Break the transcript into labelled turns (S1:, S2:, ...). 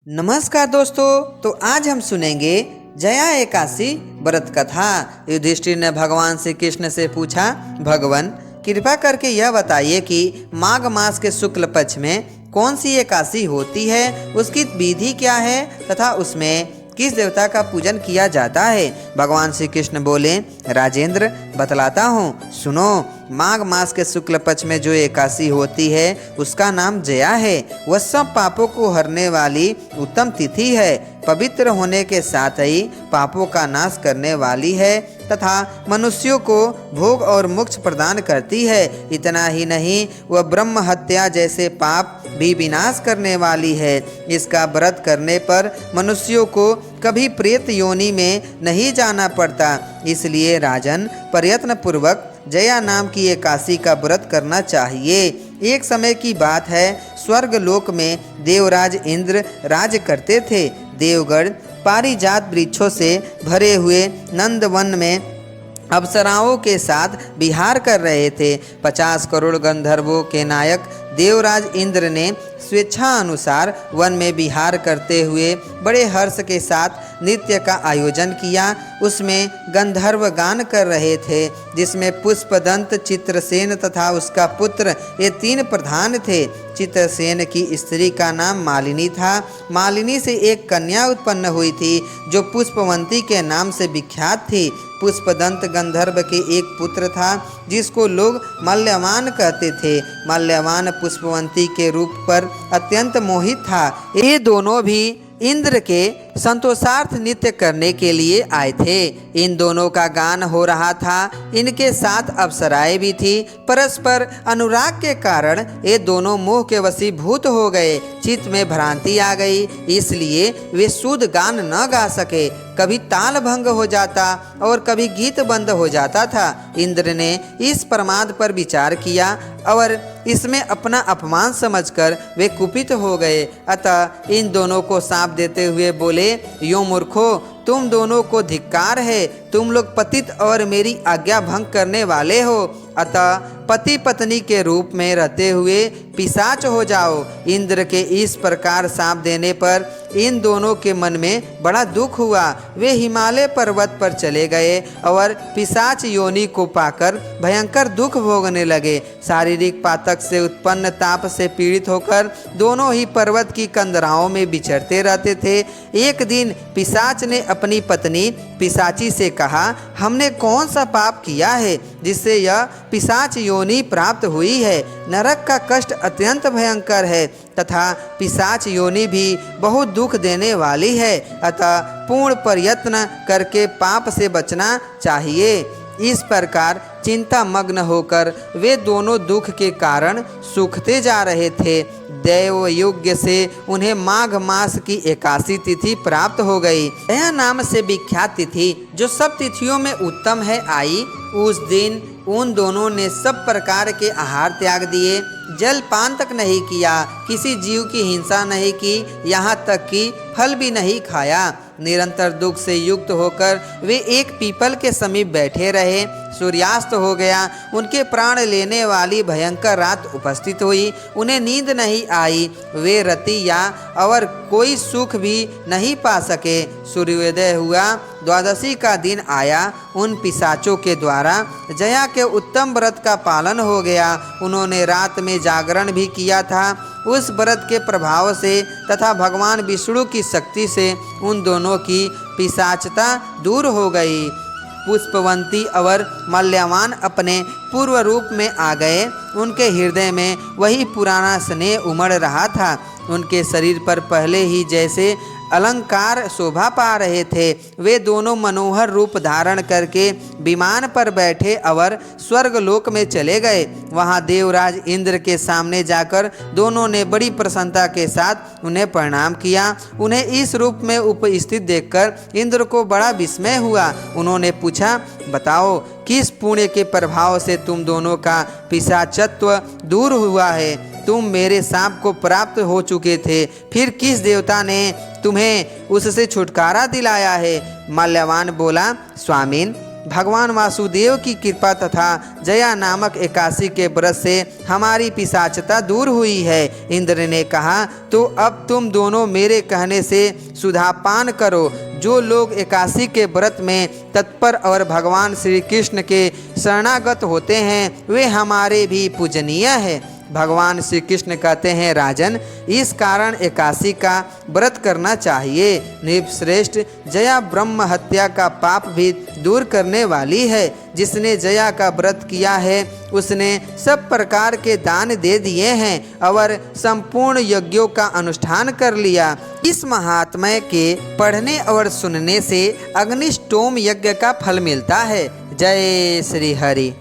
S1: नमस्कार दोस्तों। तो आज हम सुनेंगे जया एकादशी व्रत कथा। युधिष्ठिर ने भगवान श्री कृष्ण से पूछा, भगवान कृपा करके यह बताइए कि माघ मास के शुक्ल पक्ष में कौन सी एकादशी होती है, उसकी विधि क्या है तथा उसमें किस देवता का पूजन किया जाता है। भगवान श्री कृष्ण बोले, राजेंद्र बतलाता हूँ, सुनो। माघ मास के शुक्ल पक्ष में जो एकादशी होती है उसका नाम जया है। वह सब पापों को हरने वाली उत्तम तिथि है, पवित्र होने के साथ ही पापों का नाश करने वाली है तथा मनुष्यों को भोग और मोक्ष प्रदान करती है। इतना ही नहीं, वह ब्रह्म हत्या जैसे पाप भी विनाश करने वाली है। इसका व्रत करने पर मनुष्यों को कभी प्रेत योनि में नहीं जाना पड़ता। इसलिए राजन, प्रयत्न पूर्वक जया नाम की एकादशी का व्रत करना चाहिए। एक समय की बात है, स्वर्ग लोक में देवराज इंद्र राज करते थे। देवगण पारिजात वृक्षों से भरे हुए नंदवन में अप्सराओं के साथ विहार कर रहे थे। 50 करोड़ गंधर्वों के नायक देवराज इंद्र ने स्वेच्छा अनुसार वन में विहार करते हुए बड़े हर्ष के साथ नृत्य का आयोजन किया। उसमें गंधर्व गान कर रहे थे, जिसमें पुष्पदंत, चित्रसेन तथा उसका पुत्र ये 3 प्रधान थे। चित्रसेन की स्त्री का नाम मालिनी था। मालिनी से एक कन्या उत्पन्न हुई थी जो पुष्पवंती के नाम से विख्यात थी। पुष्पदंत गंधर्व के एक पुत्र था जिसको लोग मल्यवान कहते थे। मल्यवान पुष्पवंती के रूप पर अत्यंत मोहित था। ये दोनों भी इंद्र के संतोषार्थ नृत्य करने के लिए आए थे। इन दोनों का गान हो रहा था। इनके साथ अप्सराएं भी थी। परस्पर अनुराग के कारण ये दोनों मोह के वशीभूत हो गए। चित्त में भ्रांति आ गई, इसलिए वे शुद्ध गान न गा सके। कभी ताल भंग हो जाता और कभी गीत बंद हो जाता था। इंद्र ने इस प्रमाद पर विचार किया और इसमें अपना अपमान समझकर वे कुपित हो गए। अतः इन दोनों को शाप देते हुए बोले, यो मूर्खो, तुम दोनों को धिक्कार है। तुम लोग पतित और मेरी आज्ञा भंग करने वाले हो। अतः पति पत्नी के रूप में रहते हुए पिशाच हो जाओ। इंद्र के इस प्रकार शाप देने पर इन दोनों के मन में बड़ा दुख हुआ। वे हिमालय पर्वत पर चले गए और पिशाच योनि को पाकर भयंकर दुख भोगने लगे। शारीरिक पातक से उत्पन्न ताप से पीड़ित होकर दोनों ही पर्वत की कंदराओं में विचरते रहते थे। एक दिन पिशाच ने अपनी पत्नी पिशाची से कहा, हमने कौन सा पाप किया है जिससे यह पिशाच योनि प्राप्त हुई है। नरक का कष्ट अत्यंत भयंकर है तथा पिशाच योनि भी बहुत दुख देने वाली है। अतः पूर्ण प्रयत्न करके पाप से बचना चाहिए। इस प्रकार चिंता मग्न होकर वे दोनों दुख के कारण सूखते जा रहे थे। दैव योग्य से उन्हें माघ मास की एकादशी तिथि प्राप्त हो गई। यह नाम से विख्यात तिथि जो सब तिथियों में उत्तम है आई। उस दिन उन दोनों ने सब प्रकार के आहार त्याग दिए, जल पान तक नहीं किया, किसी जीव की हिंसा नहीं की, यहाँ तक कि फल भी नहीं खाया। निरंतर दुख से युक्त होकर वे एक पीपल के समीप बैठे रहे। सूर्यास्त हो गया। उनके प्राण लेने वाली भयंकर रात उपस्थित हुई। उन्हें नींद नहीं आई। वे रति या और कोई सुख भी नहीं पा सके। सूर्योदय हुआ। द्वादशी का दिन आया। उन पिशाचों के द्वारा जया के उत्तम व्रत का पालन हो गया। उन्होंने रात में जागरण भी किया था। उस व्रत के प्रभाव से तथा भगवान विष्णु की शक्ति से उन दोनों की पिशाचता दूर हो गई। पुष्पवंती और मल्यवान अपने पूर्व रूप में आ गए। उनके हृदय में वही पुराना स्नेह उमड़ रहा था। उनके शरीर पर पहले ही जैसे अलंकार शोभा पा रहे थे। वे दोनों मनोहर रूप धारण करके विमान पर बैठे और स्वर्ग लोक में चले गए। वहां देवराज इंद्र के सामने जाकर दोनों ने बड़ी प्रसन्नता के साथ उन्हें प्रणाम किया। उन्हें इस रूप में उपस्थित देखकर इंद्र को बड़ा विस्मय हुआ। उन्होंने पूछा, बताओ किस पुण्य के प्रभाव से तुम दोनों का पिशाचत्व दूर हुआ है। तुम मेरे सांप को प्राप्त हो चुके थे, फिर किस देवता ने तुम्हें उससे छुटकारा दिलाया है। मल्यवान बोला, स्वामीन, भगवान वासुदेव की कृपा तथा जया नामक एकादशी के व्रत से हमारी पिशाचता दूर हुई है। इंद्र ने कहा, तो अब तुम दोनों मेरे कहने से सुधापान करो। जो लोग एकादशी के व्रत में तत्पर और भगवान श्री कृष्ण के शरणागत होते हैं वे हमारे भी पूजनीय है। भगवान श्री कृष्ण कहते हैं, राजन, इस कारण एकादशी का व्रत करना चाहिए। नृपश्रेष्ठ, जया ब्रह्म हत्या का पाप भी दूर करने वाली है। जिसने जया का व्रत किया है उसने सब प्रकार के दान दे दिए हैं और संपूर्ण यज्ञों का अनुष्ठान कर लिया। इस महात्म्य के पढ़ने और सुनने से अग्निष्टोम यज्ञ का फल मिलता है। जय श्री हरि।